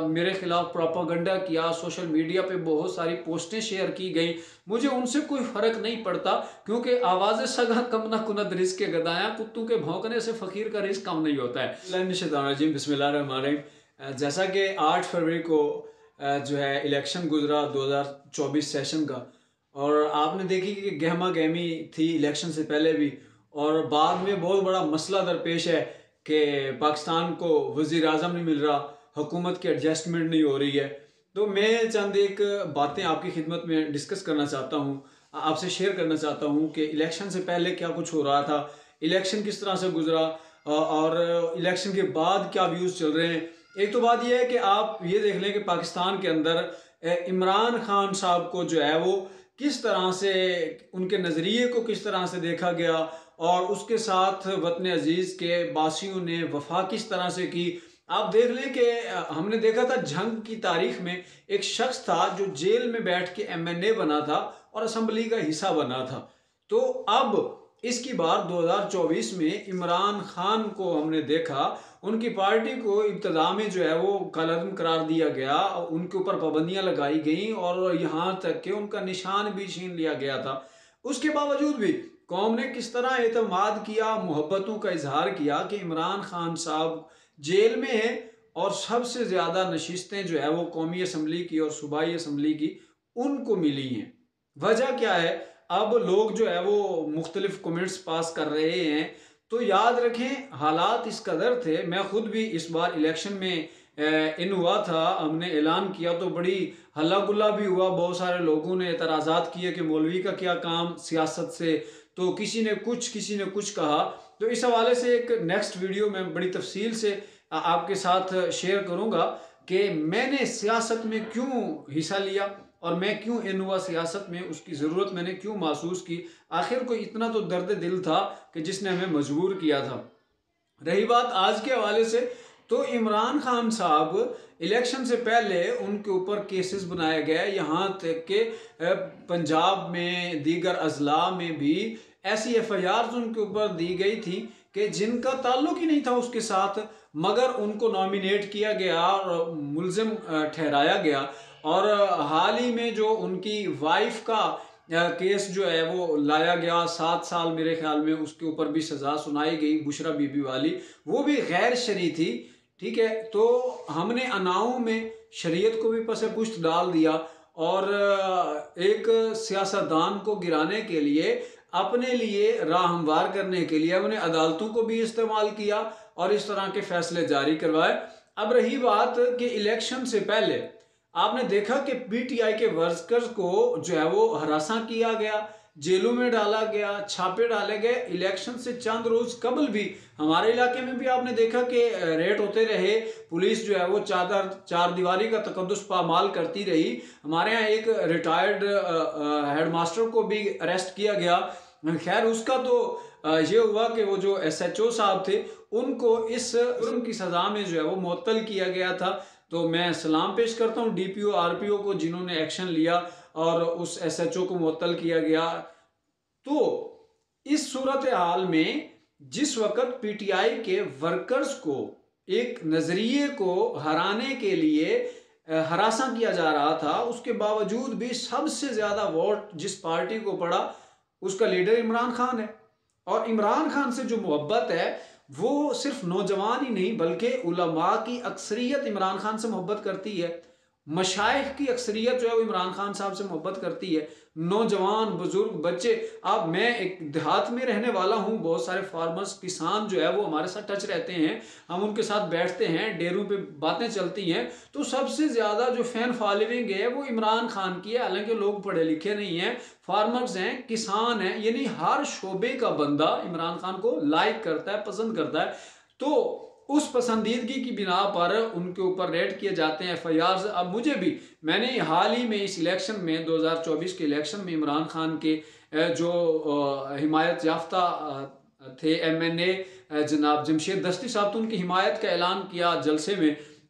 میرے خلاف پروپاگنڈا کیا، سوشل میڈیا پہ بہت ساری پوسٹیں شیئر کی گئیں، مجھے ان سے کوئی فرق نہیں پڑتا، کیونکہ آواز سگا کم نہ کند رزق کے گدایا، کتوں کے بھونکنے سے فقیر کا رزق کم نہیں ہوتا ہے۔ اللہ من الشیطان الرجیم، بسم اللہ الرحمن الرحیم۔ جیسا کہ 8 فروری کو جو ہے الیکشن گزرا 2024 سیشن کا، اور آپ نے دیکھی کہ گہما گہمی تھی الیکشن سے پہلے بھی، اور بعد میں بہت بڑا مسئلہ درپیش ہے کہ پاکستان کو وزیر اعظم نہیں مل رہا، حکومت کی ایڈجسٹمنٹ نہیں ہو رہی ہے۔ تو میں چند ایک باتیں آپ کی خدمت میں ڈسکس کرنا چاہتا ہوں، آپ سے شیئر کرنا چاہتا ہوں کہ الیکشن سے پہلے کیا کچھ ہو رہا تھا، الیکشن کس طرح سے گزرا، اور الیکشن کے بعد کیا ویوز چل رہے ہیں۔ ایک تو بات یہ ہے کہ آپ یہ دیکھ لیں کہ پاکستان کے اندر عمران خان صاحب کو جو ہے وہ کس طرح سے، ان کے نظریے کو کس طرح سے دیکھا گیا، اور اس کے ساتھ وطن عزیز کے باسیوں نے وفا کس طرح سے کی۔ آپ دیکھ لیں کہ ہم نے دیکھا تھا جنگ کی تاریخ میں ایک شخص تھا جو جیل میں بیٹھ کے MNA بنا تھا اور اسمبلی کا حصہ بنا تھا۔ تو اب اس کی بار 2024 میں عمران خان کو ہم نے دیکھا، ان کی پارٹی کو ابتدا میں جو ہے وہ کالعدم قرار دیا گیا، ان کے اوپر پابندیاں لگائی گئیں، اور یہاں تک کہ ان کا نشان بھی چھین لیا گیا تھا۔ اس کے باوجود بھی قوم نے کس طرح اعتماد کیا، محبتوں کا اظہار کیا کہ عمران خان صاحب جیل میں ہیں، اور سب سے زیادہ نشستیں جو ہے وہ قومی اسمبلی کی اور صوبائی اسمبلی کی ان کو ملی ہیں۔ وجہ کیا ہے؟ اب لوگ جو ہے وہ مختلف کمنٹس پاس کر رہے ہیں، تو یاد رکھیں حالات اس قدر تھے۔ میں خود بھی اس بار الیکشن میں ان ہوا تھا، ہم نے اعلان کیا تو بڑی ہلا گلا بھی ہوا، بہت سارے لوگوں نے اعتراضات کیے کہ مولوی کا کیا کام سیاست سے، تو کسی نے کچھ کہا۔ تو اس حوالے سے ایک نیکسٹ ویڈیو میں بڑی تفصیل سے آپ کے ساتھ شیئر کروں گا کہ میں نے سیاست میں کیوں حصہ لیا، اور میں کیوں ان ہوا سیاست میں، اس کی ضرورت میں نے کیوں محسوس کی، آخر کو اتنا تو درد دل تھا کہ جس نے ہمیں مجبور کیا تھا۔ رہی بات آج کے حوالے سے، تو عمران خان صاحب الیکشن سے پہلے ان کے اوپر کیسز بنایا گیا، یہاں تک کہ پنجاب میں دیگر اضلاع میں بھی ایسی FIRs ان کے اوپر دی گئی تھی کہ جن کا تعلق ہی نہیں تھا اس کے ساتھ، مگر ان کو نامینیٹ کیا گیا اور ملزم ٹھہرایا گیا۔ اور حال ہی میں جو ان کی وائف کا کیس جو ہے وہ لایا گیا، 7 سال میرے خیال میں اس کے اوپر بھی سزا سنائی گئی، بشرا بی بی والی، وہ بھی غیر شرعی تھی، ٹھیک ہے۔ تو ہم نے اناؤں میں شریعت کو بھی پس پشت ڈال دیا، اور ایک سیاستدان کو گرانے کے لیے، اپنے لیے راہ ہموار کرنے کے لیے، انہیں عدالتوں کو بھی استعمال کیا اور اس طرح کے فیصلے جاری کروائے۔ اب رہی بات کہ الیکشن سے پہلے آپ نے دیکھا کہ PTI کے ورکرز کو جو ہے وہ ہراساں کیا گیا، جیلوں میں ڈالا گیا، چھاپے ڈالے گئے۔ الیکشن سے چند روز قبل بھی ہمارے علاقے میں بھی آپ نے دیکھا کہ ریٹ ہوتے رہے، پولیس جو ہے وہ چار دیواری کا تقدس پامال کرتی رہی۔ ہمارے ہاں ایک ریٹائرڈ ہیڈ ماسٹر کو بھی اریسٹ کیا گیا۔ خیر اس کا تو یہ ہوا کہ وہ جو SHO صاحب تھے ان کو اس جرم کی سزا میں جو ہے وہ معطل کیا گیا تھا۔ تو میں سلام پیش کرتا ہوں DPO RPO کو جنہوں نے ایکشن لیا اور اس SHO کو معطل کیا گیا۔ تو اس صورتحال میں جس وقت PTI کے ورکرز کو ایک نظریے کو ہرانے کے لیے ہراساں کیا جا رہا تھا، اس کے باوجود بھی سب سے زیادہ ووٹ جس پارٹی کو پڑا اس کا لیڈر عمران خان ہے۔ اور عمران خان سے جو محبت ہے وہ صرف نوجوان ہی نہیں بلکہ علماء کی اکثریت عمران خان سے محبت کرتی ہے، مشائخ کی اکثریت جو ہے وہ عمران خان صاحب سے محبت کرتی ہے، نوجوان، بزرگ، بچے۔ اب میں ایک دیہات میں رہنے والا ہوں، بہت سارے فارمرز، کسان جو ہے وہ ہمارے ساتھ ٹچ رہتے ہیں، ہم ان کے ساتھ بیٹھتے ہیں، ڈیروں پہ باتیں چلتی ہیں، تو سب سے زیادہ جو فین فالوئنگ ہے وہ عمران خان کی ہے۔ حالانکہ لوگ پڑھے لکھے نہیں ہیں، فارمرز ہیں، کسان ہیں، یعنی ہر شعبے کا بندہ عمران خان کو لائک کرتا ہے، پسند کرتا ہے۔ تو اس پسندیدگی کی بنا پر ان کے اوپر ریڈ کیے جاتے ہیں FIRs۔ اب مجھے بھی، میں نے حال ہی میں اس الیکشن میں 2024 کے الیکشن میں عمران خان کے جو حمایت یافتہ تھے MNA جناب جمشید دستی صاحب، تو ان کی حمایت کا اعلان کیا جلسے میں۔